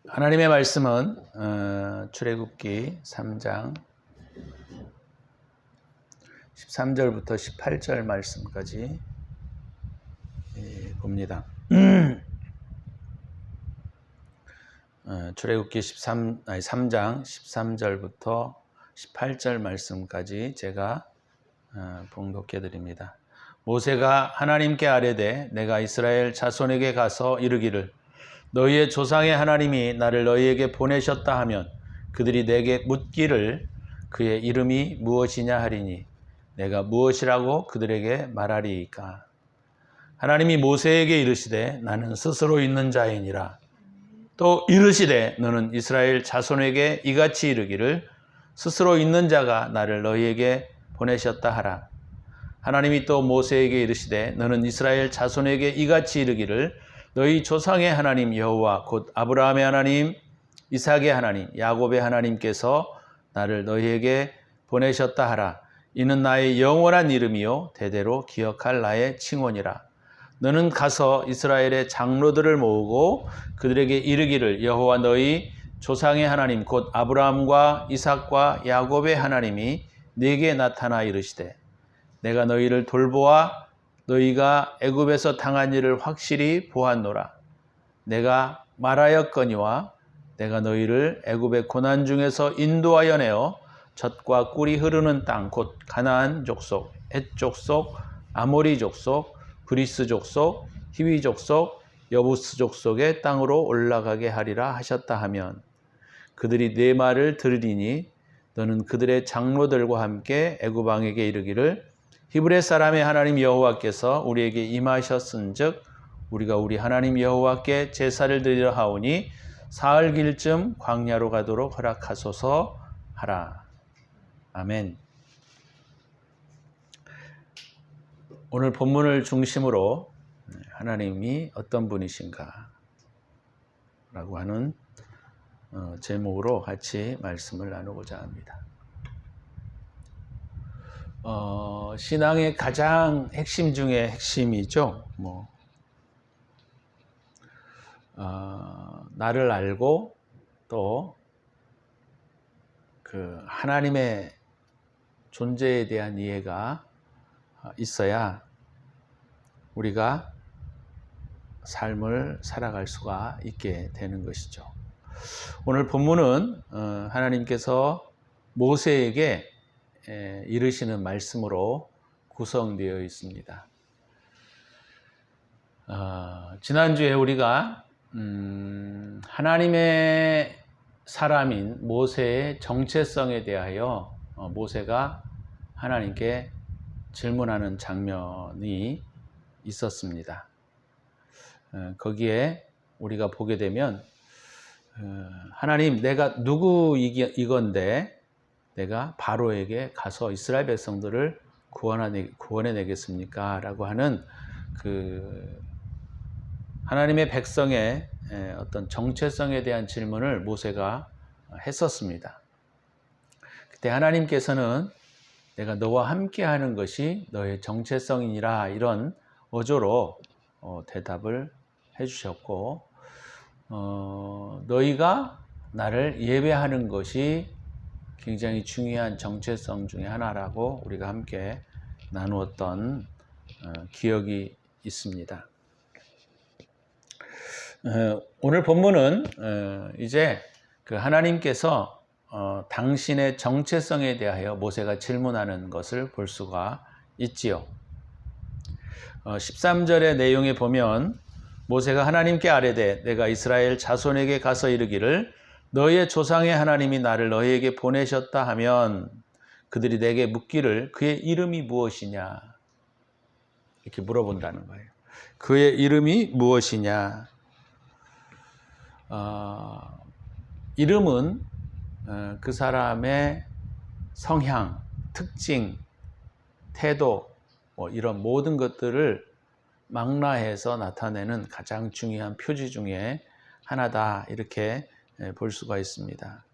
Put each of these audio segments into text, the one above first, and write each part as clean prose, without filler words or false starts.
하나님의 말씀은 출애굽기 3장 13절부터 18절 말씀까지 봅니다. 출애굽기 3장 13절부터 18절 말씀까지 제가 봉독해 드립니다. 모세가 하나님께 아뢰되 내가 이스라엘 자손에게 가서 이르기를 너희의 조상의 하나님이 나를 너희에게 보내셨다 하면 그들이 내게 묻기를 그의 이름이 무엇이냐 하리니 내가 무엇이라고 그들에게 말하리이까. 하나님이 모세에게 이르시되 나는 스스로 있는 자이니라. 또 이르시되 너는 이스라엘 자손에게 이같이 이르기를 스스로 있는 자가 나를 너희에게 보내셨다 하라. 하나님이 또 모세에게 이르시되 너는 이스라엘 자손에게 이같이 이르기를 너희 조상의 하나님 여호와 곧 아브라함의 하나님, 이삭의 하나님, 야곱의 하나님께서 나를 너희에게 보내셨다 하라. 이는 나의 영원한 이름이요 대대로 기억할 나의 칭호니라. 너는 가서 이스라엘의 장로들을 모으고 그들에게 이르기를 여호와 너희 조상의 하나님 곧 아브라함과 이삭과 야곱의 하나님이 네게 나타나 이르시되 내가 너희를 돌보아 너희가 애굽에서 당한 일을 확실히 보았노라. 내가 말하였거니와 내가 너희를 애굽의 고난 중에서 인도하여 내어 젖과 꿀이 흐르는 땅 곧 가나안 족속, 헷 족속, 아모리 족속, 브리스 족속, 히위 족속, 여부스 족속의 땅으로 올라가게 하리라 하셨다 하면 그들이 네 말을 들으리니 너는 그들의 장로들과 함께 애굽 왕에게 이르기를 히브리 사람의 하나님 여호와께서 우리에게 임하셨은즉 우리가 우리 하나님 여호와께 제사를 드리려 하오니 사흘길쯤 광야로 가도록 허락하소서 하라. 아멘. 오늘 본문을 중심으로 하나님이 어떤 분이신가 라고 하는 제목으로 같이 말씀을 나누고자 합니다. 신앙의 가장 핵심 중에 핵심이죠. 나를 알고 또 그 하나님의 존재에 대한 이해가 있어야 우리가 삶을 살아갈 수가 있게 되는 것이죠. 오늘 본문은 하나님께서 모세에게 이르시는 말씀으로 구성되어 있습니다. 지난주에 우리가 하나님의 사람인 모세의 정체성에 대하여 모세가 하나님께 질문하는 장면이 있었습니다. 거기에 우리가 보게 되면 하나님 내가 누구이건데 내가 바로에게 가서 이스라엘 백성들을 구원해 내겠습니까? 라고 하는 그 하나님의 백성의 어떤 정체성에 대한 질문을 모세가 했었습니다. 그때 하나님께서는 내가 너와 함께 하는 것이 너의 정체성이니라 이런 어조로 대답을 해주셨고 너희가 나를 예배하는 것이 굉장히 중요한 정체성 중에 하나라고 우리가 함께 나누었던 기억이 있습니다. 오늘 본문은 이제 그 하나님께서 당신의 정체성에 대하여 모세가 질문하는 것을 볼 수가 있지요. 13절의 내용에 보면 모세가 하나님께 아뢰되 내가 이스라엘 자손에게 가서 이르기를 너희의 조상의 하나님이 나를 너희에게 보내셨다 하면 그들이 내게 묻기를 그의 이름이 무엇이냐 이렇게 물어본다는 거예요. 그의 이름이 무엇이냐? 이름은 그 사람의 성향, 특징, 태도 이런 모든 것들을 망라해서 나타내는 가장 중요한 표지 중에 하나다 이렇게 볼 수가 있습니다.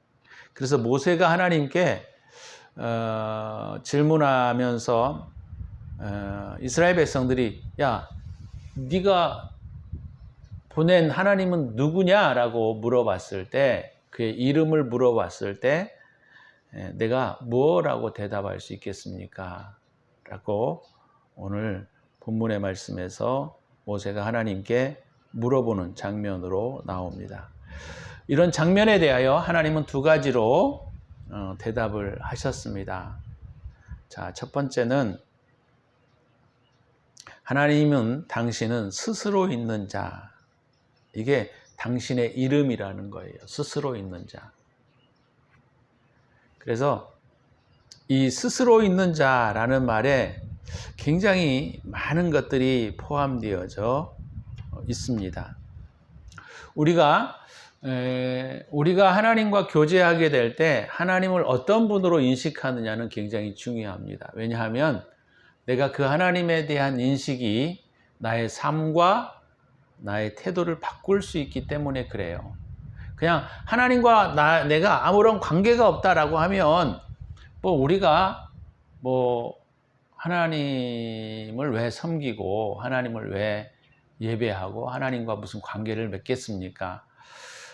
그래서 모세가 하나님께 질문하면서 이스라엘 백성들이 야 네가 보낸 하나님은 누구냐라고 물어봤을 때, 그의 이름을 물어봤을 때 내가 뭐라고 대답할 수 있겠습니까? 라고 오늘 본문의 말씀에서 모세가 하나님께 물어보는 장면으로 나옵니다. 이런 장면에 대하여 하나님은 두 가지로 대답을 하셨습니다. 자, 첫 번째는 하나님은 당신은 스스로 있는 자. 이게 당신의 이름이라는 거예요. 스스로 있는 자. 그래서 이 스스로 있는 자라는 말에 굉장히 많은 것들이 포함되어져 있습니다. 우리가 하나님과 교제하게 될 때 하나님을 어떤 분으로 인식하느냐는 굉장히 중요합니다. 왜냐하면 내가 그 하나님에 대한 인식이 나의 삶과 나의 태도를 바꿀 수 있기 때문에 그래요. 그냥 하나님과 내가 아무런 관계가 없다라고 하면 우리가 하나님을 왜 섬기고 하나님을 왜 예배하고 하나님과 무슨 관계를 맺겠습니까?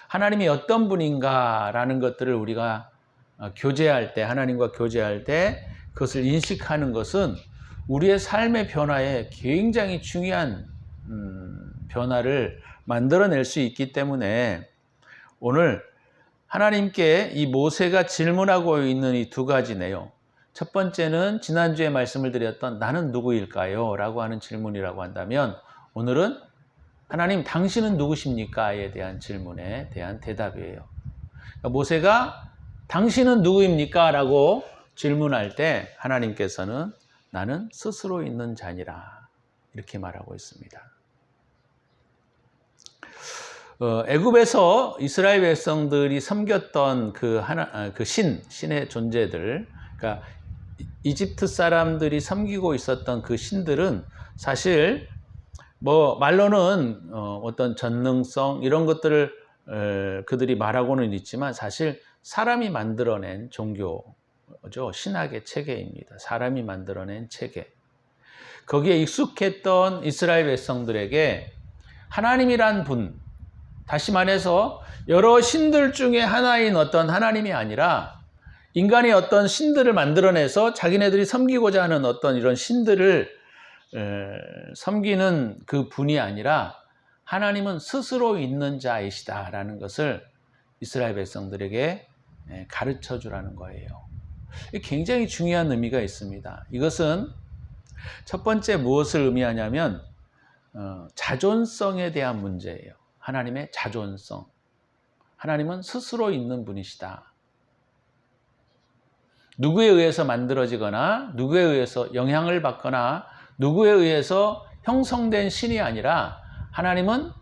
하나님이 어떤 분인가라는 것들을 우리가 교제할 때, 하나님과 교제할 때 그것을 인식하는 것은 우리의 삶의 변화에 굉장히 중요한 변화를 만들어낼 수 있기 때문에 오늘 하나님께 이 모세가 질문하고 있는 이 두 가지네요. 첫 번째는 지난주에 말씀을 드렸던 나는 누구일까요? 라고 하는 질문이라고 한다면 오늘은 하나님 당신은 누구십니까?에 대한 질문에 대한 대답이에요. 모세가 당신은 누구입니까? 라고 질문할 때 하나님께서는 나는 스스로 있는 자니라 이렇게 말하고 있습니다. 애굽에서 이스라엘 백성들이 섬겼던 신의 존재들, 그러니까 이집트 사람들이 섬기고 있었던 그 신들은 사실 말로는 어떤 전능성 이런 것들을 그들이 말하고는 있지만 사실 사람이 만들어낸 종교죠. 신학의 체계입니다. 사람이 만들어낸 체계. 거기에 익숙했던 이스라엘 백성들에게 하나님이란 분, 다시 말해서 여러 신들 중에 하나인 어떤 하나님이 아니라 인간이 어떤 신들을 만들어내서 자기네들이 섬기고자 하는 어떤 이런 신들을 섬기는 그 분이 아니라 하나님은 스스로 있는 자이시다라는 것을 이스라엘 백성들에게 가르쳐 주라는 거예요. 굉장히 중요한 의미가 있습니다. 이것은 첫 번째 무엇을 의미하냐면 자존성에 대한 문제예요. 하나님의 자존성. 하나님은 스스로 있는 분이시다. 누구에 의해서 만들어지거나 누구에 의해서 영향을 받거나 누구에 의해서 형성된 신이 아니라 하나님은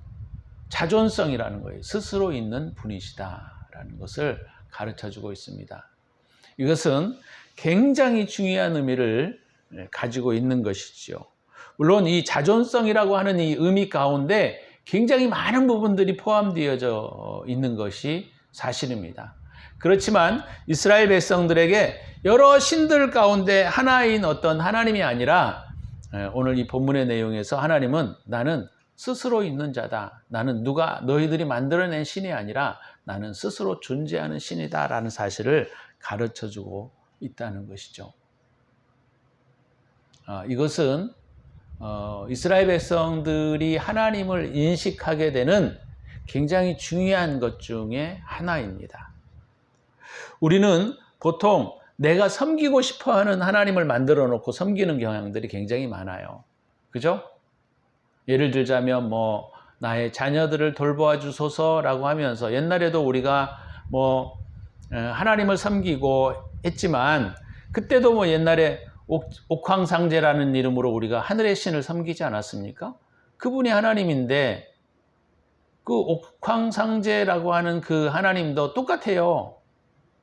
자존성이라는 거예요. 스스로 있는 분이시다라는 것을 가르쳐주고 있습니다. 이것은 굉장히 중요한 의미를 가지고 있는 것이지요. 물론 이 자존성이라고 하는 이 의미 가운데 굉장히 많은 부분들이 포함되어져 있는 것이 사실입니다. 그렇지만 이스라엘 백성들에게 여러 신들 가운데 하나인 어떤 하나님이 아니라 오늘 이 본문의 내용에서 하나님은 나는 스스로 있는 자다. 나는 너희들이 만들어낸 신이 아니라 나는 스스로 존재하는 신이다 라는 사실을 가르쳐주고 있다는 것이죠. 이것은 이스라엘 백성들이 하나님을 인식하게 되는 굉장히 중요한 것 중에 하나입니다. 우리는 보통 내가 섬기고 싶어하는 하나님을 만들어 놓고 섬기는 경향들이 굉장히 많아요. 그죠? 예를 들자면 나의 자녀들을 돌보아 주소서라고 하면서 옛날에도 우리가 하나님을 섬기고 했지만 그때도 옛날에 옥황상제라는 이름으로 우리가 하늘의 신을 섬기지 않았습니까? 그분이 하나님인데 그 옥황상제라고 하는 그 하나님도 똑같아요.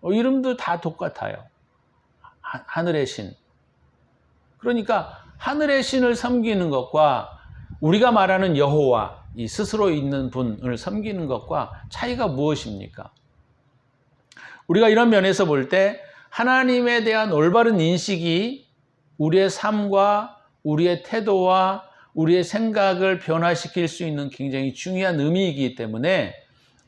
이름도 다 똑같아요. 하늘의 신. 그러니까 하늘의 신을 섬기는 것과 우리가 말하는 여호와, 이 스스로 있는 분을 섬기는 것과 차이가 무엇입니까? 우리가 이런 면에서 볼 때 하나님에 대한 올바른 인식이 우리의 삶과 우리의 태도와 우리의 생각을 변화시킬 수 있는 굉장히 중요한 의미이기 때문에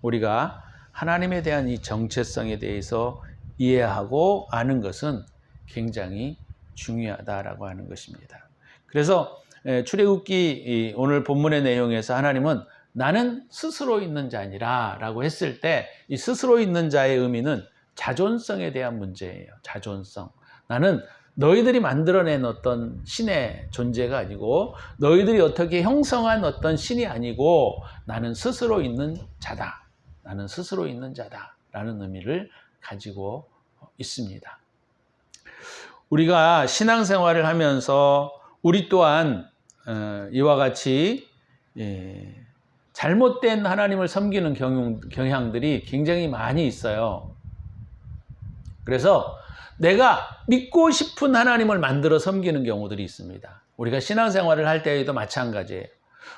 우리가 하나님에 대한 이 정체성에 대해서 이해하고 아는 것은 굉장히 중요하다라고 하는 것입니다. 그래서 출애굽기 오늘 본문의 내용에서 하나님은 나는 스스로 있는 자니라 라고 했을 때 이 스스로 있는 자의 의미는 자존성에 대한 문제예요. 자존성. 나는 너희들이 만들어낸 어떤 신의 존재가 아니고 너희들이 어떻게 형성한 어떤 신이 아니고 나는 스스로 있는 자다. 나는 스스로 있는 자다. 라는 의미를 가지고 있습니다. 우리가 신앙생활을 하면서 우리 또한 이와 같이 잘못된 하나님을 섬기는 경향들이 굉장히 많이 있어요. 그래서 내가 믿고 싶은 하나님을 만들어 섬기는 경우들이 있습니다. 우리가 신앙생활을 할 때에도 마찬가지예요.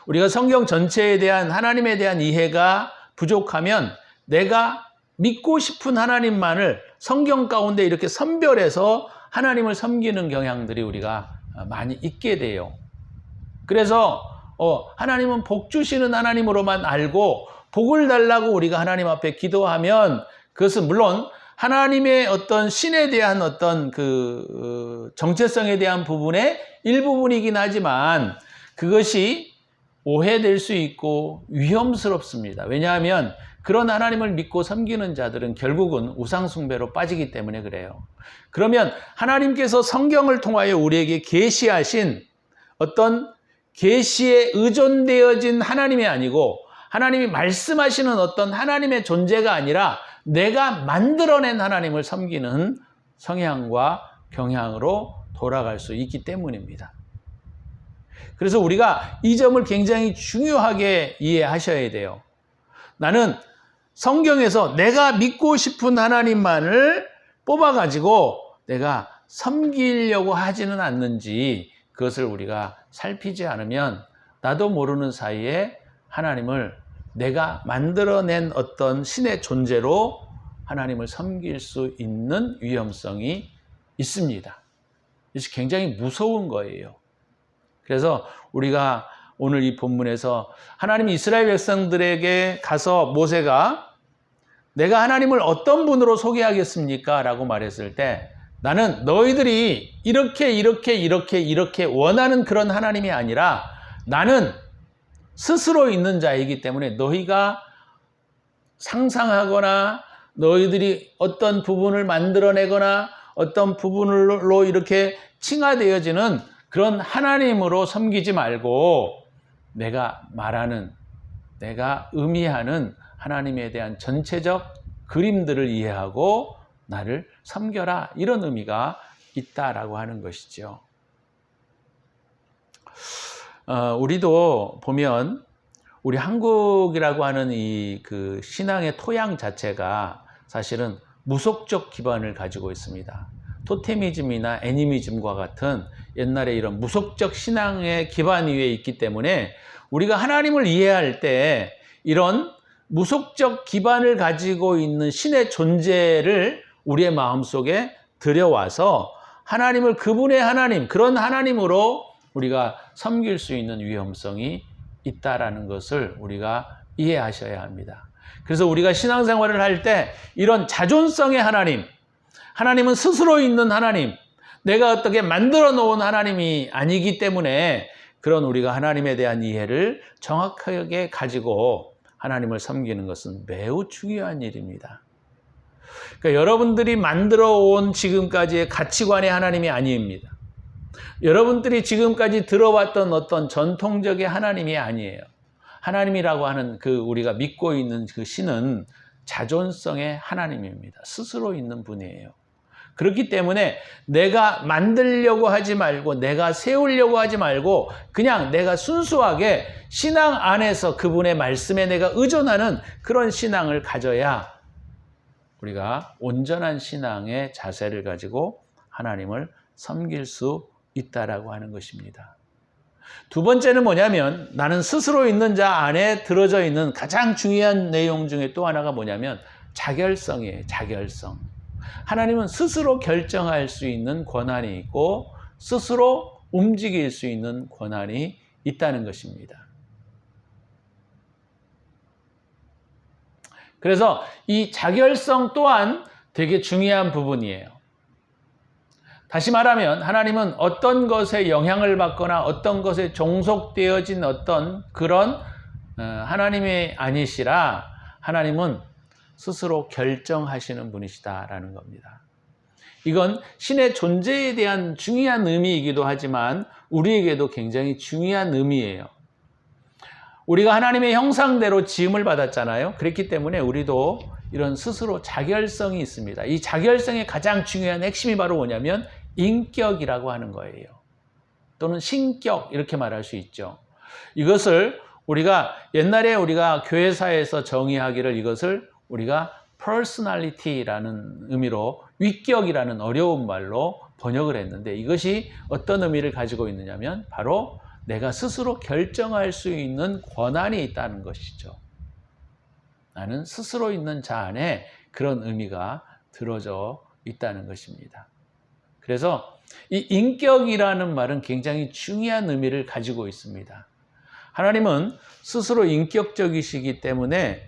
우리가 성경 전체에 대한 하나님에 대한 이해가 부족하면 내가 믿고 싶은 하나님만을 성경 가운데 이렇게 선별해서 하나님을 섬기는 경향들이 우리가 많이 있게 돼요. 그래서 하나님은 복 주시는 하나님으로만 알고 복을 달라고 우리가 하나님 앞에 기도하면 그것은 물론 하나님의 어떤 신에 대한 어떤 그 정체성에 대한 부분의 일부분이긴 하지만 그것이 오해될 수 있고 위험스럽습니다. 왜냐하면 그런 하나님을 믿고 섬기는 자들은 결국은 우상숭배로 빠지기 때문에 그래요. 그러면 하나님께서 성경을 통하여 우리에게 계시하신 어떤 계시에 의존되어진 하나님이 아니고 하나님이 말씀하시는 어떤 하나님의 존재가 아니라 내가 만들어낸 하나님을 섬기는 성향과 경향으로 돌아갈 수 있기 때문입니다. 그래서 우리가 이 점을 굉장히 중요하게 이해하셔야 돼요. 나는 성경에서 내가 믿고 싶은 하나님만을 뽑아가지고 내가 섬기려고 하지는 않는지 그것을 우리가 살피지 않으면 나도 모르는 사이에 하나님을 내가 만들어낸 어떤 신의 존재로 하나님을 섬길 수 있는 위험성이 있습니다. 이것이 굉장히 무서운 거예요. 그래서 우리가 오늘 이 본문에서 하나님이 이스라엘 백성들에게 가서 모세가 내가 하나님을 어떤 분으로 소개하겠습니까? 라고 말했을 때 나는 너희들이 이렇게 원하는 그런 하나님이 아니라 나는 스스로 있는 자이기 때문에 너희가 상상하거나 너희들이 어떤 부분을 만들어내거나 어떤 부분으로 이렇게 칭하되어지는 그런 하나님으로 섬기지 말고 내가 말하는, 내가 의미하는 하나님에 대한 전체적 그림들을 이해하고 나를 섬겨라. 이런 의미가 있다라고 하는 것이죠. 우리도 보면 우리 한국이라고 하는 이 그 신앙의 토양 자체가 사실은 무속적 기반을 가지고 있습니다. 토테미즘이나 애니미즘과 같은 옛날에 이런 무속적 신앙의 기반 위에 있기 때문에 우리가 하나님을 이해할 때 이런 무속적 기반을 가지고 있는 신의 존재를 우리의 마음속에 들여와서 하나님을 그분의 하나님, 그런 하나님으로 우리가 섬길 수 있는 위험성이 있다라는 것을 우리가 이해하셔야 합니다. 그래서 우리가 신앙생활을 할 때 이런 자존성의 하나님, 하나님은 스스로 있는 하나님, 내가 어떻게 만들어 놓은 하나님이 아니기 때문에 그런 우리가 하나님에 대한 이해를 정확하게 가지고 하나님을 섬기는 것은 매우 중요한 일입니다. 그러니까 여러분들이 만들어 온 지금까지의 가치관의 하나님이 아닙니다. 여러분들이 지금까지 들어왔던 어떤 전통적인 하나님이 아니에요. 하나님이라고 하는 그 우리가 믿고 있는 그 신은 자존성의 하나님입니다. 스스로 있는 분이에요. 그렇기 때문에 내가 만들려고 하지 말고 내가 세우려고 하지 말고 그냥 내가 순수하게 신앙 안에서 그분의 말씀에 내가 의존하는 그런 신앙을 가져야 우리가 온전한 신앙의 자세를 가지고 하나님을 섬길 수 있다라고 하는 것입니다. 두 번째는 뭐냐면 나는 스스로 있는 자 안에 들어져 있는 가장 중요한 내용 중에 또 하나가 뭐냐면 자결성이에요. 자결성. 하나님은 스스로 결정할 수 있는 권한이 있고 스스로 움직일 수 있는 권한이 있다는 것입니다. 그래서 이 자결성 또한 되게 중요한 부분이에요. 다시 말하면 하나님은 어떤 것에 영향을 받거나 어떤 것에 종속되어진 어떤 그런 하나님이 아니시라 하나님은 스스로 결정하시는 분이시다라는 겁니다. 이건 신의 존재에 대한 중요한 의미이기도 하지만 우리에게도 굉장히 중요한 의미예요. 우리가 하나님의 형상대로 지음을 받았잖아요. 그렇기 때문에 우리도 이런 스스로 자결성이 있습니다. 이 자결성의 가장 중요한 핵심이 바로 뭐냐면 인격이라고 하는 거예요. 또는 신격 이렇게 말할 수 있죠. 이것을 우리가 옛날에 우리가 교회사에서 정의하기를 이것을 우리가 personality라는 의미로 위격이라는 어려운 말로 번역을 했는데 이것이 어떤 의미를 가지고 있느냐면 바로 내가 스스로 결정할 수 있는 권한이 있다는 것이죠. 나는 스스로 있는 자 안에 그런 의미가 들어져 있다는 것입니다. 그래서 이 인격이라는 말은 굉장히 중요한 의미를 가지고 있습니다. 하나님은 스스로 인격적이시기 때문에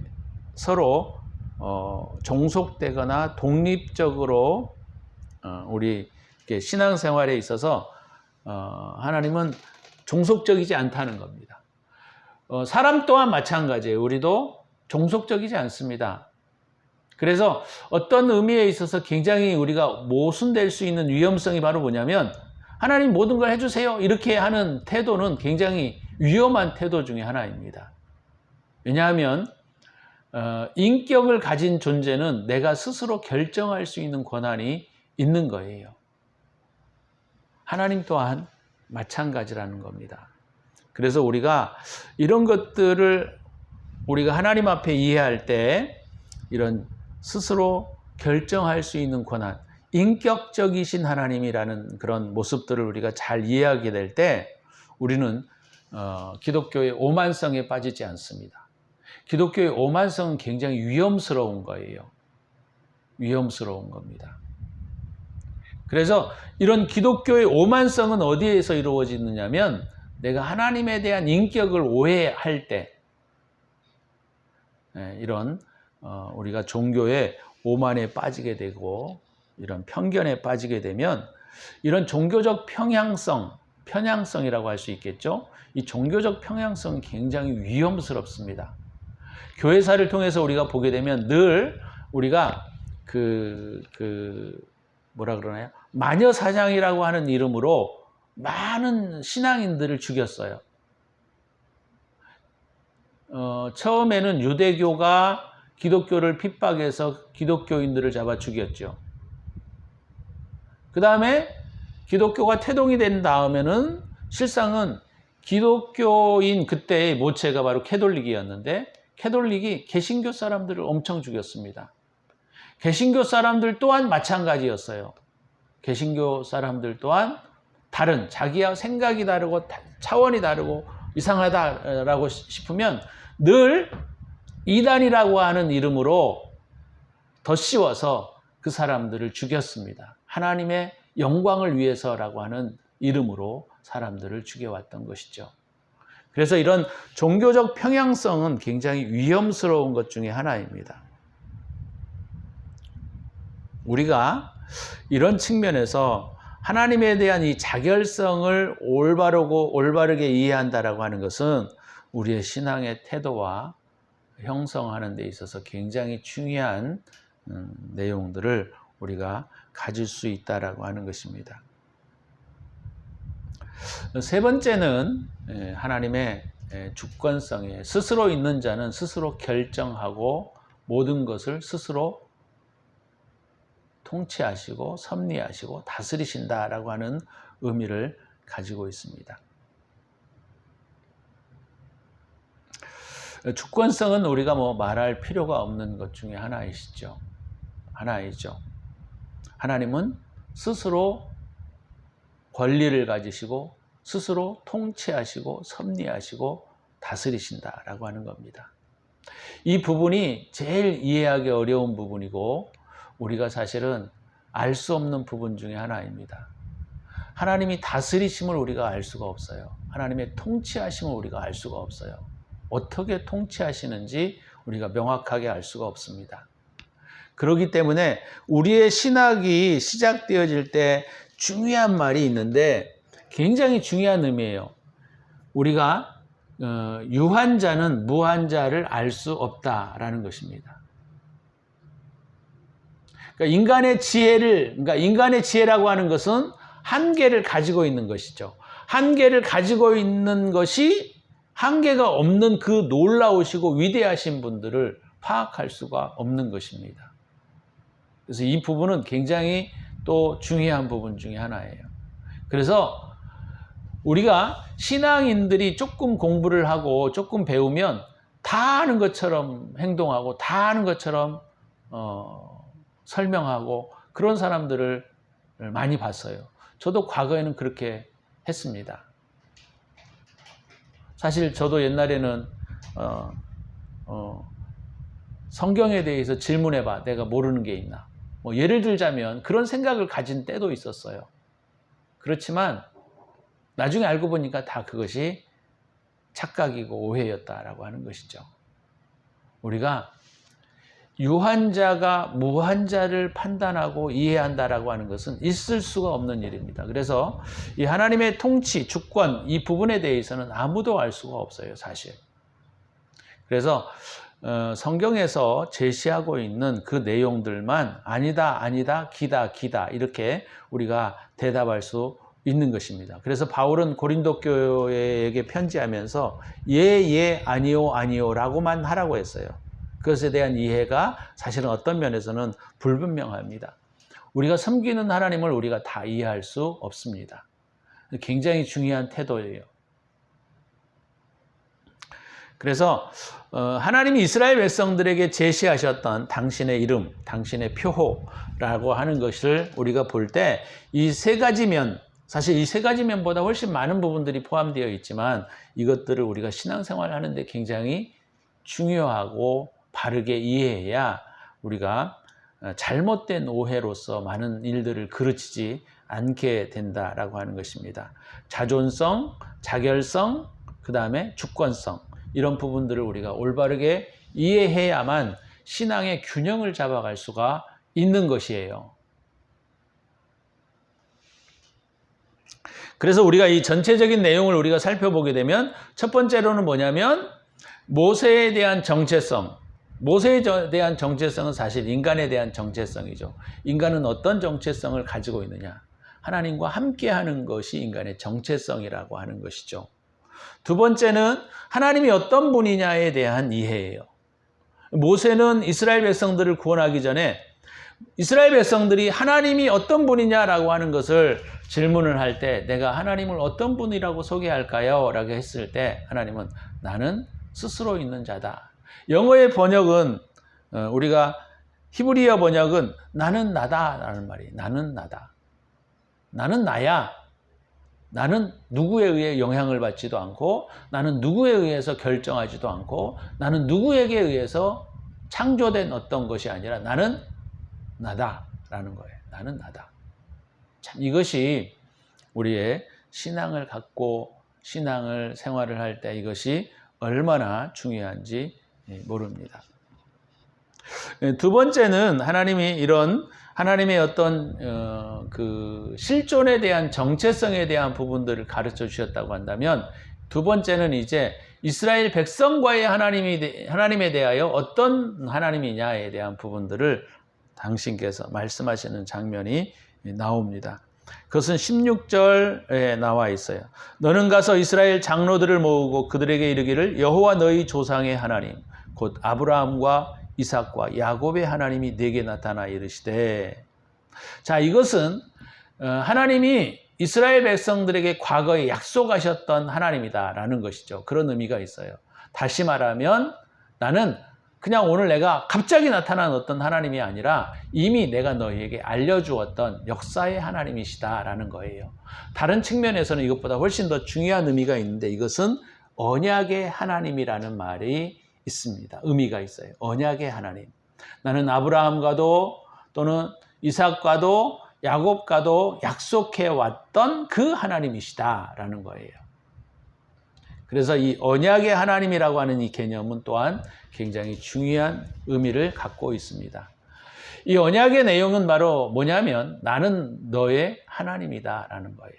서로 종속되거나 독립적으로 우리 신앙생활에 있어서 하나님은 종속적이지 않다는 겁니다. 사람 또한 마찬가지예요. 우리도 종속적이지 않습니다. 그래서 어떤 의미에 있어서 굉장히 우리가 모순될 수 있는 위험성이 바로 뭐냐면 하나님 모든 걸 해주세요 이렇게 하는 태도는 굉장히 위험한 태도 중에 하나입니다. 왜냐하면 인격을 가진 존재는 내가 스스로 결정할 수 있는 권한이 있는 거예요. 하나님 또한 마찬가지라는 겁니다. 그래서 우리가 이런 것들을 우리가 하나님 앞에 이해할 때 이런 스스로 결정할 수 있는 권한, 인격적이신 하나님이라는 그런 모습들을 우리가 잘 이해하게 될 때 우리는 기독교의 오만성에 빠지지 않습니다. 기독교의 오만성은 굉장히 위험스러운 거예요. 위험스러운 겁니다. 그래서 이런 기독교의 오만성은 어디에서 이루어지느냐면 내가 하나님에 대한 인격을 오해할 때 이런 우리가 종교의 오만에 빠지게 되고 이런 편견에 빠지게 되면 이런 종교적 편향성이라고 할 수 있겠죠. 이 종교적 편향성은 굉장히 위험스럽습니다. 교회사를 통해서 우리가 보게 되면 늘 우리가 뭐라 그러나요? 마녀사냥이라고 하는 이름으로 많은 신앙인들을 죽였어요. 처음에는 유대교가 기독교를 핍박해서 기독교인들을 잡아 죽였죠. 그 다음에 기독교가 태동이 된 다음에는 실상은 기독교인 그때의 모체가 바로 캐톨릭이었는데 캐톨릭이 개신교 사람들을 엄청 죽였습니다. 개신교 사람들 또한 마찬가지였어요. 개신교 사람들 또한 다른 자기와 생각이 다르고 차원이 다르고 이상하다라고 싶으면 늘 이단이라고 하는 이름으로 덧씌워서 그 사람들을 죽였습니다. 하나님의 영광을 위해서라고 하는 이름으로 사람들을 죽여왔던 것이죠. 그래서 이런 종교적 평양성은 굉장히 위험스러운 것 중에 하나입니다. 우리가 이런 측면에서 하나님에 대한 이 자결성을 올바르게 이해한다라고 하는 것은 우리의 신앙의 태도와 형성하는 데 있어서 굉장히 중요한 내용들을 우리가 가질 수 있다라고 하는 것입니다. 세 번째는 하나님의 주권성에 스스로 있는 자는 스스로 결정하고 모든 것을 스스로 통치하시고 섭리하시고 다스리신다라고 하는 의미를 가지고 있습니다. 주권성은 우리가 말할 필요가 없는 것 중에 하나이죠. 하나님은 스스로 권리를 가지시고 스스로 통치하시고 섭리하시고 다스리신다라고 하는 겁니다. 이 부분이 제일 이해하기 어려운 부분이고 우리가 사실은 알 수 없는 부분 중에 하나입니다. 하나님이 다스리심을 우리가 알 수가 없어요. 하나님의 통치하심을 우리가 알 수가 없어요. 어떻게 통치하시는지 우리가 명확하게 알 수가 없습니다. 그렇기 때문에 우리의 신학이 시작되어질 때 중요한 말이 있는데 굉장히 중요한 의미예요. 우리가 유한 자는 무한 자를 알 수 없다라는 것입니다. 그러니까 인간의 지혜라고 하는 것은 한계를 가지고 있는 것이죠. 한계를 가지고 있는 것이 한계가 없는 그 놀라우시고 위대하신 분들을 파악할 수가 없는 것입니다. 그래서 이 부분은 굉장히 또 중요한 부분 중에 하나예요. 그래서 우리가 신앙인들이 조금 공부를 하고 조금 배우면 다 아는 것처럼 행동하고 다 아는 것처럼 설명하고 그런 사람들을 많이 봤어요. 저도 과거에는 그렇게 했습니다. 사실 저도 옛날에는 성경에 대해서 질문해봐. 내가 모르는 게 있나. 뭐 예를 들자면 그런 생각을 가진 때도 있었어요. 그렇지만 나중에 알고 보니까 다 그것이 착각이고 오해였다라고 하는 것이죠. 우리가 유한자가 무한자를 판단하고 이해한다라고 하는 것은 있을 수가 없는 일입니다. 그래서 이 하나님의 통치, 주권 이 부분에 대해서는 아무도 알 수가 없어요, 사실. 그래서 성경에서 제시하고 있는 그 내용들만 아니다, 아니다, 기다, 기다 이렇게 우리가 대답할 수 있는 것입니다. 그래서 바울은 고린도 교회에게 편지하면서 예, 아니요, 아니요라고만 하라고 했어요. 그것에 대한 이해가 사실은 어떤 면에서는 불분명합니다. 우리가 섬기는 하나님을 우리가 다 이해할 수 없습니다. 굉장히 중요한 태도예요. 그래서 하나님이 이스라엘 백성들에게 제시하셨던 당신의 이름, 당신의 표호라고 하는 것을 우리가 볼 때 이 세 가지 면, 사실 이 세 가지 면보다 훨씬 많은 부분들이 포함되어 있지만 이것들을 우리가 신앙생활을 하는데 굉장히 중요하고 바르게 이해해야 우리가 잘못된 오해로서 많은 일들을 그르치지 않게 된다라고 하는 것입니다. 자존성, 자결성, 그 다음에 주권성 이런 부분들을 우리가 올바르게 이해해야만 신앙의 균형을 잡아갈 수가 있는 것이에요. 그래서 우리가 이 전체적인 내용을 우리가 살펴보게 되면 첫 번째로는 뭐냐면 모세에 대한 정체성. 모세에 대한 정체성은 사실 인간에 대한 정체성이죠. 인간은 어떤 정체성을 가지고 있느냐? 하나님과 함께하는 것이 인간의 정체성이라고 하는 것이죠. 두 번째는 하나님이 어떤 분이냐에 대한 이해예요. 모세는 이스라엘 백성들을 구원하기 전에 이스라엘 백성들이 하나님이 어떤 분이냐라고 하는 것을 질문을 할 때 내가 하나님을 어떤 분이라고 소개할까요? 라고 했을 때 하나님은 나는 스스로 있는 자다. 영어의 번역은 우리가 히브리어 번역은 나는 나다라는 말이에요. 나는 나다. 나는 나야. 나는 누구에 의해 영향을 받지도 않고 나는 누구에 의해서 결정하지도 않고 나는 누구에게 의해서 창조된 어떤 것이 아니라 나는 나다라는 거예요. 나는 나다. 참 이것이 우리의 신앙을 갖고 신앙을 생활을 할 때 이것이 얼마나 중요한지 모릅니다. 두 번째는 하나님이 이런 하나님의 어떤 그 실존에 대한 정체성에 대한 부분들을 가르쳐 주셨다고 한다면 두 번째는 이제 이스라엘 백성과의 하나님에 대하여 어떤 하나님이냐에 대한 부분들을 당신께서 말씀하시는 장면이 나옵니다. 그것은 16절에 나와 있어요. 너는 가서 이스라엘 장로들을 모으고 그들에게 이르기를 여호와 너희 조상의 하나님 곧 아브라함과 이삭과 야곱의 하나님이 네게 나타나 이르시되. 자, 이것은 하나님이 이스라엘 백성들에게 과거에 약속하셨던 하나님이다라는 것이죠. 그런 의미가 있어요. 다시 말하면 나는 그냥 오늘 내가 갑자기 나타난 어떤 하나님이 아니라 이미 내가 너희에게 알려주었던 역사의 하나님이시다라는 거예요. 다른 측면에서는 이것보다 훨씬 더 중요한 의미가 있는데 이것은 언약의 하나님이라는 말이 있습니다. 의미가 있어요. 언약의 하나님. 나는 아브라함과도 또는 이삭과도 야곱과도 약속해 왔던 그 하나님이시다라는 거예요. 그래서 이 언약의 하나님이라고 하는 이 개념은 또한 굉장히 중요한 의미를 갖고 있습니다. 이 언약의 내용은 바로 뭐냐면 나는 너의 하나님이다라는 거예요.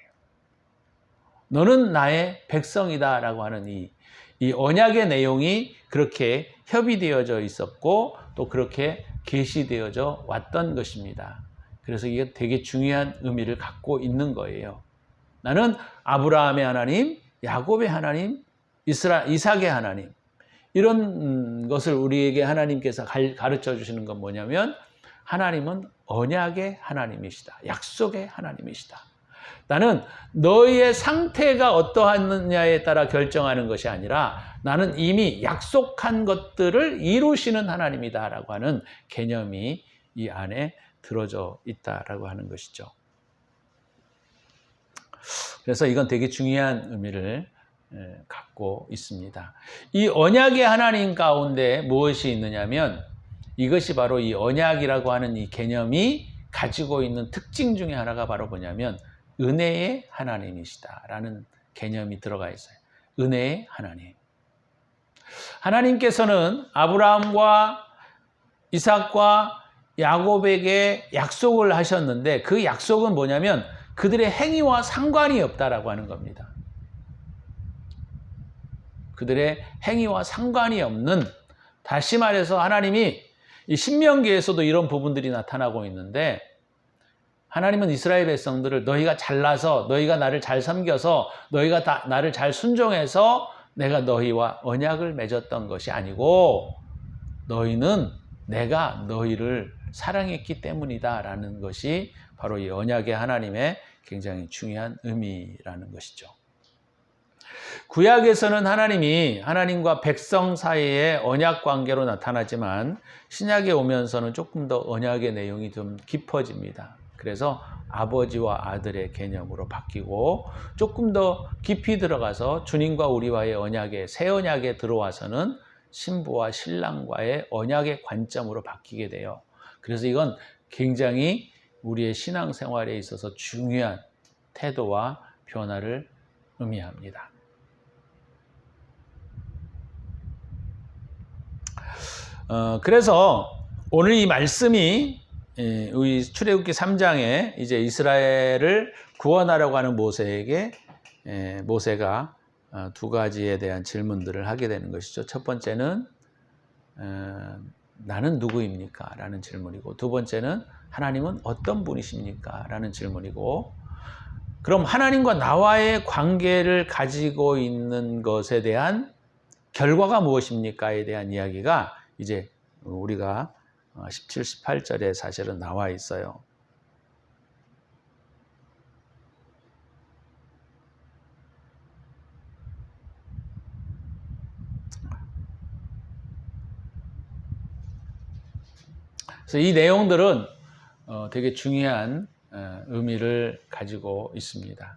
너는 나의 백성이다라고 하는 이 언약의 내용이 그렇게 협의되어져 있었고 또 그렇게 계시되어져 왔던 것입니다. 그래서 이게 되게 중요한 의미를 갖고 있는 거예요. 나는 아브라함의 하나님, 야곱의 하나님, 이삭의 하나님, 이런 것을 우리에게 하나님께서 가르쳐 주시는 건 뭐냐면 하나님은 언약의 하나님이시다. 약속의 하나님이시다. 나는 너희의 상태가 어떠하느냐에 따라 결정하는 것이 아니라 나는 이미 약속한 것들을 이루시는 하나님이다라고 하는 개념이 이 안에 들어져 있다라고 하는 것이죠. 그래서 이건 되게 중요한 의미를 갖고 있습니다. 이 언약의 하나님 가운데 무엇이 있느냐면 이것이 바로 이 언약이라고 하는 이 개념이 가지고 있는 특징 중에 하나가 바로 뭐냐면 은혜의 하나님이시다라는 개념이 들어가 있어요. 은혜의 하나님. 하나님께서는 아브라함과 이삭과 야곱에게 약속을 하셨는데 그 약속은 뭐냐면 그들의 행위와 상관이 없다라고 하는 겁니다. 그들의 행위와 상관이 없는, 다시 말해서 하나님이 이 신명기에서도 이런 부분들이 나타나고 있는데 하나님은 이스라엘 백성들을 너희가 잘나서 너희가 나를 잘 섬겨서 너희가 나를 잘 순종해서 내가 너희와 언약을 맺었던 것이 아니고 너희는 내가 너희를 사랑했기 때문이다 라는 것이 바로 이 언약의 하나님의 굉장히 중요한 의미라는 것이죠. 구약에서는 하나님이 하나님과 백성 사이의 언약 관계로 나타나지만 신약에 오면서는 조금 더 언약의 내용이 좀 깊어집니다. 그래서 아버지와 아들의 개념으로 바뀌고 조금 더 깊이 들어가서 주님과 우리와의 언약에, 새 언약에 들어와서는 신부와 신랑과의 언약의 관점으로 바뀌게 돼요. 그래서 이건 굉장히 우리의 신앙생활에 있어서 중요한 태도와 변화를 의미합니다. 그래서 오늘 이 말씀이 우리 출애굽기 3장에 이제 이스라엘을 구원하려고 하는 모세에게 모세가 두 가지에 대한 질문들을 하게 되는 것이죠. 첫 번째는 나는 누구입니까? 라는 질문이고 두 번째는 하나님은 어떤 분이십니까? 라는 질문이고 그럼 하나님과 나와의 관계를 가지고 있는 것에 대한 결과가 무엇입니까?에 대한 이야기가 이제 우리가 17, 18절에 사실은 나와 있어요. 그래서 이 내용들은 되게 중요한 의미를 가지고 있습니다.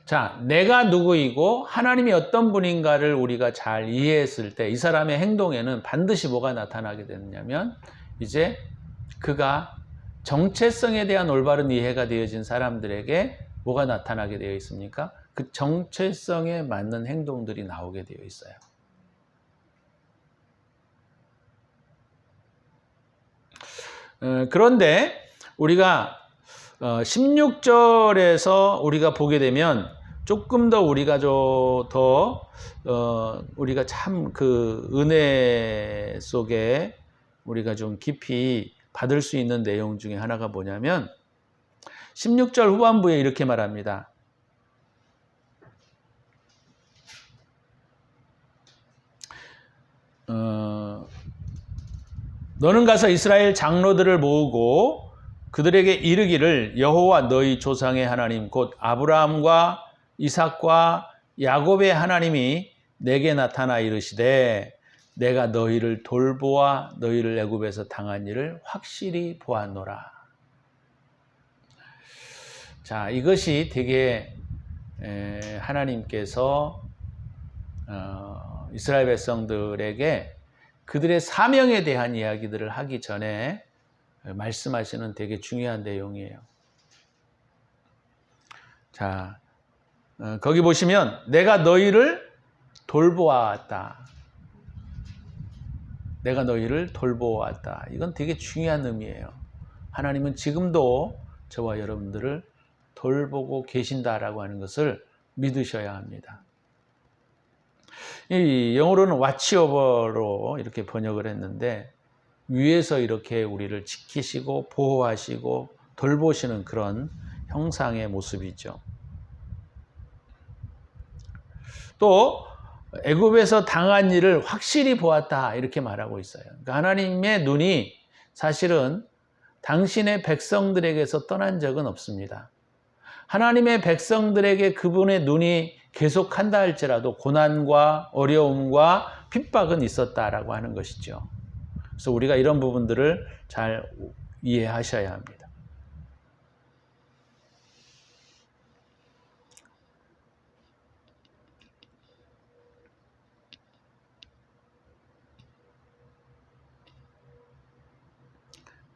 자, 내가 누구이고 하나님이 어떤 분인가를 우리가 잘 이해했을 때 이 사람의 행동에는 반드시 뭐가 나타나게 되느냐면 이제 그가 정체성에 대한 올바른 이해가 되어진 사람들에게 뭐가 나타나게 되어 있습니까? 그 정체성에 맞는 행동들이 나오게 되어 있어요. 그런데 우리가 16절에서 우리가 보게 되면 조금 더 우리가 우리가 참 그 은혜 속에 우리가 좀 깊이 받을 수 있는 내용 중에 하나가 뭐냐면 16절 후반부에 이렇게 말합니다. 너는 가서 이스라엘 장로들을 모으고 그들에게 이르기를 여호와 너희 조상의 하나님 곧 아브라함과 이삭과 야곱의 하나님이 내게 나타나 이르시되 내가 너희를 돌보아 너희를 애굽에서 당한 일을 확실히 보았노라. 자, 이것이 되게 하나님께서 이스라엘 백성들에게 그들의 사명에 대한 이야기들을 하기 전에 말씀하시는 되게 중요한 내용이에요. 자, 거기 보시면 내가 너희를 돌보았다. 내가 너희를 돌보았다. 이건 되게 중요한 의미예요. 하나님은 지금도 저와 여러분들을 돌보고 계신다라고 하는 것을 믿으셔야 합니다. 이 영어로는 watchover로 이렇게 번역을 했는데 위에서 이렇게 우리를 지키시고 보호하시고 돌보시는 그런 형상의 모습이죠. 또 애굽에서 당한 일을 확실히 보았다 이렇게 말하고 있어요. 그러니까 하나님의 눈이 사실은 당신의 백성들에게서 떠난 적은 없습니다. 하나님의 백성들에게 그분의 눈이 계속한다 할지라도 고난과 어려움과 핍박은 있었다라고 하는 것이죠. 그래서 우리가 이런 부분들을 잘 이해하셔야 합니다.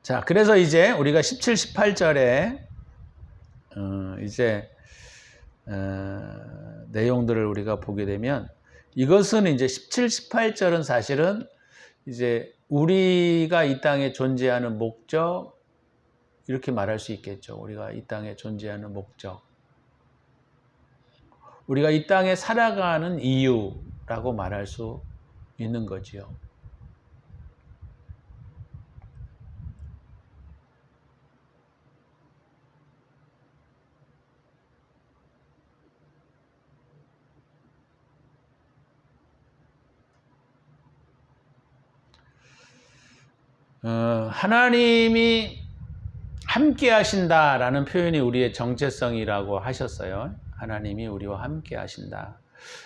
자, 그래서 이제 우리가 17, 18절에 내용들을 우리가 보게 되면 이것은 이제 17, 18절은 사실은 이제 우리가 이 땅에 존재하는 목적 이렇게 말할 수 있겠죠. 우리가 이 땅에 존재하는 목적. 우리가 이 땅에 살아가는 이유라고 말할 수 있는 거지요. 하나님이 함께 하신다라는 표현이 우리의 정체성이라고 하셨어요. 하나님이 우리와 함께 하신다.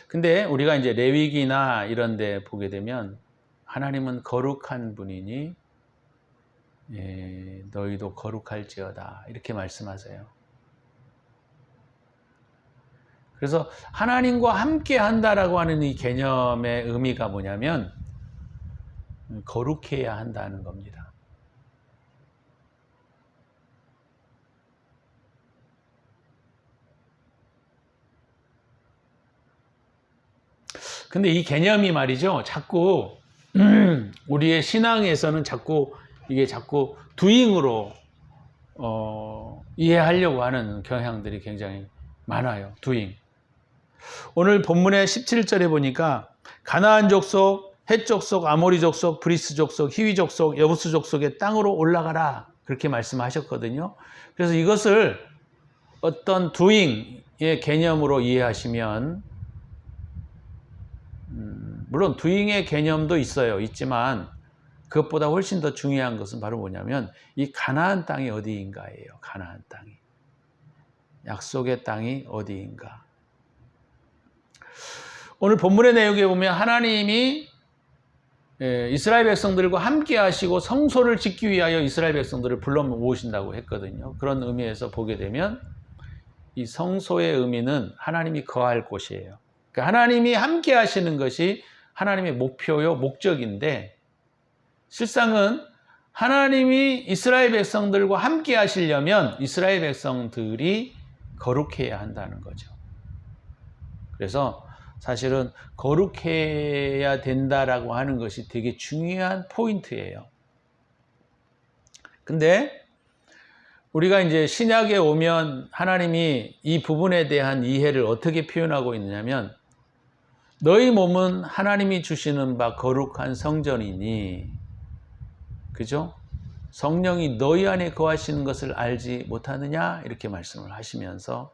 근데 우리가 이제 레위기나 이런 데 보게 되면 하나님은 거룩한 분이니 너희도 거룩할지어다 이렇게 말씀하세요. 그래서 하나님과 함께 한다라고 하는 이 개념의 의미가 뭐냐면 거룩해야 한다는 겁니다. 근데 이 개념이 말이죠. 자꾸 우리의 신앙에서는 이게 자꾸 doing으로 이해하려고 하는 경향들이 굉장히 많아요. doing. 오늘 본문의 17절에 보니까 가나안 족속, 헷 족속, 아모리 족속, 브리스 족속, 히위 족속, 여부스 족속의 땅으로 올라가라 그렇게 말씀하셨거든요. 그래서 이것을 어떤 doing의 개념으로 이해하시면 물론 doing의 개념도 있지만 그것보다 훨씬 더 중요한 것은 바로 뭐냐면 이 가나안 땅이 어디인가예요. 가나안 땅이. 약속의 땅이 어디인가. 오늘 본문의 내용에 보면 하나님이 이스라엘 백성들과 함께 하시고 성소를 짓기 위하여 이스라엘 백성들을 불러 모으신다고 했거든요. 그런 의미에서 보게 되면 이 성소의 의미는 하나님이 거할 곳이에요. 그러니까 하나님이 함께 하시는 것이 하나님의 목표요, 목적인데 실상은 하나님이 이스라엘 백성들과 함께 하시려면 이스라엘 백성들이 거룩해야 한다는 거죠. 그래서 사실은 거룩해야 된다라고 하는 것이 되게 중요한 포인트예요. 근데 우리가 이제 신약에 오면 하나님이 이 부분에 대한 이해를 어떻게 표현하고 있느냐면 너희 몸은 하나님이 주시는 바 거룩한 성전이니 그죠? 성령이 너희 안에 거하시는 것을 알지 못하느냐 이렇게 말씀을 하시면서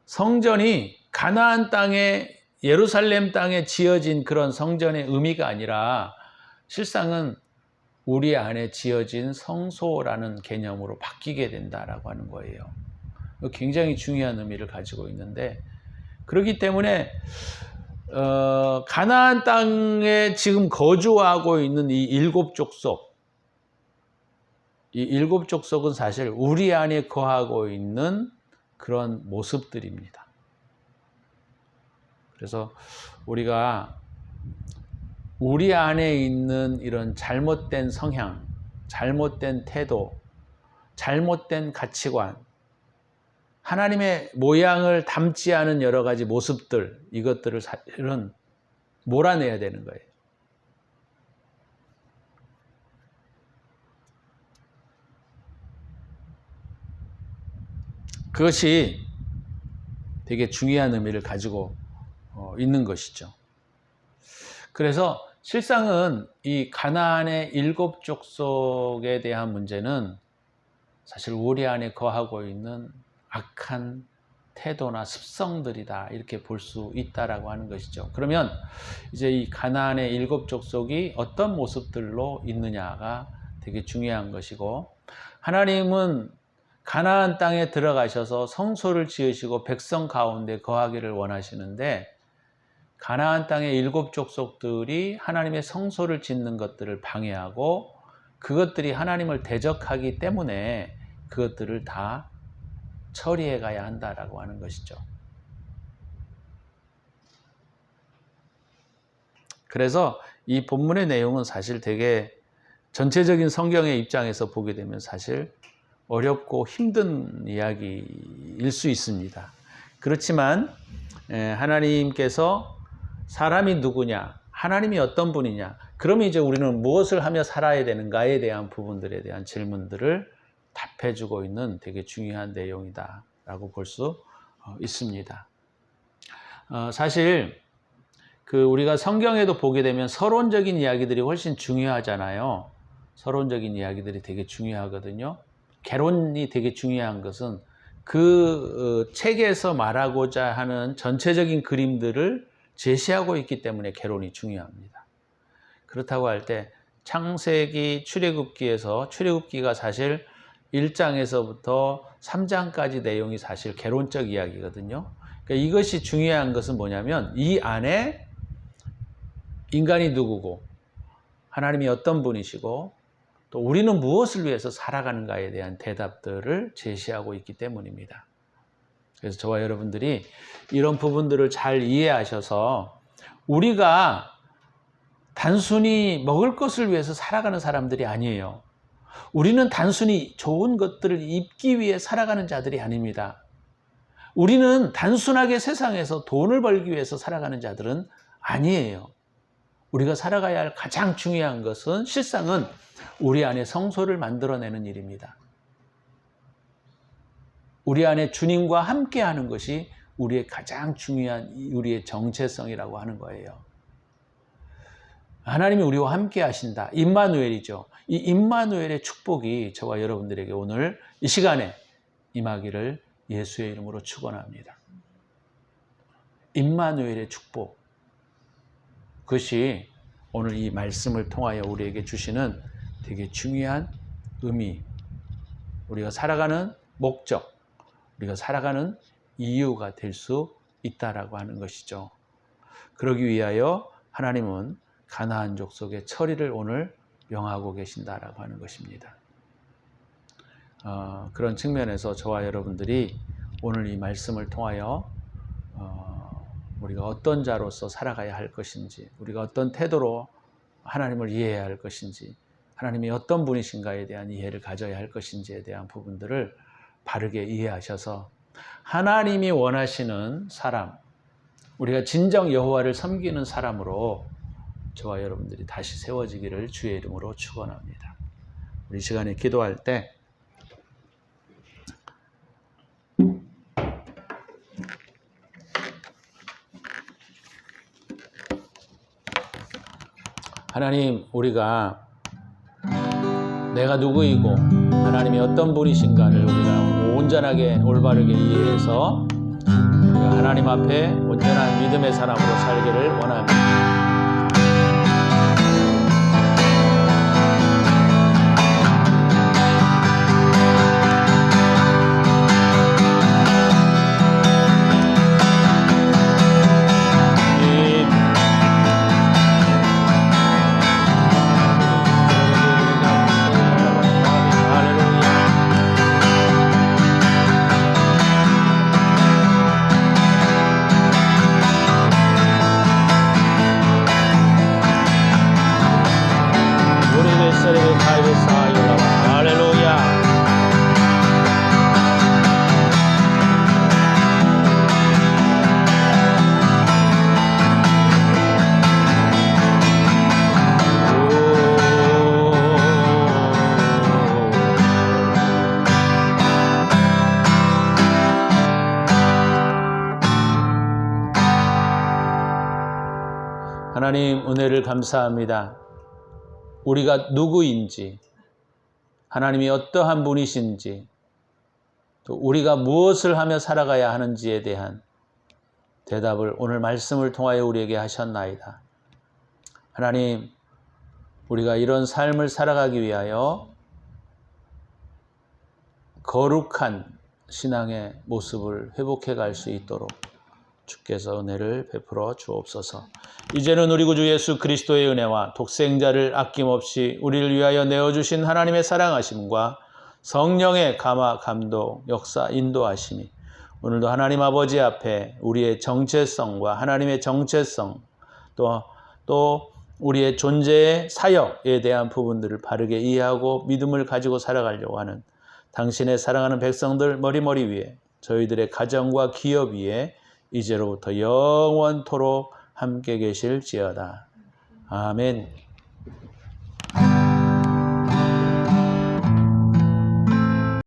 성전이 가나안 땅에 예루살렘 땅에 지어진 그런 성전의 의미가 아니라 실상은 우리 안에 지어진 성소라는 개념으로 바뀌게 된다라고 하는 거예요. 굉장히 중요한 의미를 가지고 있는데 그렇기 때문에 가나안 땅에 지금 거주하고 있는 이 일곱 족속, 이 일곱 족속은 사실 우리 안에 거하고 있는 그런 모습들입니다. 그래서 우리가 우리 안에 있는 이런 잘못된 성향, 잘못된 태도, 잘못된 가치관, 하나님의 모양을 담지 않은 여러 가지 모습들, 이것들을 사실은 몰아내야 되는 거예요. 그것이 되게 중요한 의미를 가지고 있는 것이죠. 그래서 실상은 이 가나안의 7 족속에 대한 문제는 사실 우리 안에 거하고 있는 악한 태도나 습성들이다, 이렇게 볼 수 있다라고 하는 것이죠. 그러면 이제 이 가나안의 7 족속이 어떤 모습들로 있느냐가 되게 중요한 것이고, 하나님은 가나안 땅에 들어가셔서 성소를 지으시고 백성 가운데 거하기를 원하시는데, 가나안 땅의 7 족속들이 하나님의 성소를 짓는 것들을 방해하고 그것들이 하나님을 대적하기 때문에 그것들을 다 처리해 가야 한다라고 하는 것이죠. 그래서 이 본문의 내용은 사실 되게 전체적인 성경의 입장에서 보게 되면 사실 어렵고 힘든 이야기일 수 있습니다. 그렇지만 하나님께서 사람이 누구냐, 하나님이 어떤 분이냐, 그러면 이제 우리는 무엇을 하며 살아야 되는가에 대한 부분들에 대한 질문들을 답해주고 있는 되게 중요한 내용이다라고 볼 수 있습니다. 사실 우리가 성경에도 보게 되면 서론적인 이야기들이 훨씬 중요하잖아요. 서론적인 이야기들이 되게 중요하거든요. 개론이 되게 중요한 것은 그 책에서 말하고자 하는 전체적인 그림들을 제시하고 있기 때문에 개론이 중요합니다. 그렇다고 할 때 창세기, 출애굽기에서, 출애굽기가 사실 1장에서부터 3장까지 내용이 사실 개론적 이야기거든요. 그러니까 이것이 중요한 것은 뭐냐면 이 안에 인간이 누구고 하나님이 어떤 분이시고 또 우리는 무엇을 위해서 살아가는가에 대한 대답들을 제시하고 있기 때문입니다. 그래서 저와 여러분들이 이런 부분들을 잘 이해하셔서 우리가 단순히 먹을 것을 위해서 살아가는 사람들이 아니에요. 우리는 단순히 좋은 것들을 입기 위해 살아가는 자들이 아닙니다. 우리는 단순하게 세상에서 돈을 벌기 위해서 살아가는 자들은 아니에요. 우리가 살아가야 할 가장 중요한 것은 실상은 우리 안에 성소를 만들어내는 일입니다. 우리 안에 주님과 함께하는 것이 우리의 가장 중요한 우리의 정체성이라고 하는 거예요. 하나님이 우리와 함께 하신다. 임마누엘이죠. 이 임마누엘의 축복이 저와 여러분들에게 오늘 이 시간에 임하기를 예수의 이름으로 축원합니다. 임마누엘의 축복. 그것이 오늘 이 말씀을 통하여 우리에게 주시는 되게 중요한 의미, 우리가 살아가는 목적, 우리가 살아가는 이유가 될 수 있다라고 하는 것이죠. 그러기 위하여 하나님은 가나안 족속의 처리를 오늘 명하고 계신다라고 하는 것입니다. 그런 측면에서 저와 여러분들이 오늘 이 말씀을 통하여 우리가 어떤 자로서 살아가야 할 것인지, 우리가 어떤 태도로 하나님을 이해해야 할 것인지, 하나님이 어떤 분이신가에 대한 이해를 가져야 할 것인지에 대한 부분들을 바르게 이해하셔서 하나님이 원하시는 사람, 우리가 진정 여호와를 섬기는 사람으로 저와 여러분들이 다시 세워지기를 주의 이름으로 축원합니다. 우리 시간에 기도할 때 하나님, 우리가 내가 누구이고 하나님이 어떤 분이신가를 우리가 온전하게 올바르게 이해해서 우리가 하나님 앞에 온전한 믿음의 사람으로 살기를 원합니다. Sayo 하나님 은혜를 감사합니다. 우리가 누구인지, 하나님이 어떠한 분이신지, 또 우리가 무엇을 하며 살아가야 하는지에 대한 대답을 오늘 말씀을 통하여 우리에게 하셨나이다. 하나님, 우리가 이런 삶을 살아가기 위하여 거룩한 신앙의 모습을 회복해 갈 수 있도록 주께서 은혜를 베풀어 주옵소서. 이제는 우리 구주 예수 그리스도의 은혜와 독생자를 아낌없이 우리를 위하여 내어주신 하나님의 사랑하심과 성령의 감화, 감동, 역사, 인도하심이 오늘도 하나님 아버지 앞에 우리의 정체성과 하나님의 정체성 또 우리의 존재의 사역에 대한 부분들을 바르게 이해하고 믿음을 가지고 살아가려고 하는 당신의 사랑하는 백성들 머리머리 위에 저희들의 가정과 기업 위에 이제로부터 영원토록 함께 계실지어다. 아멘.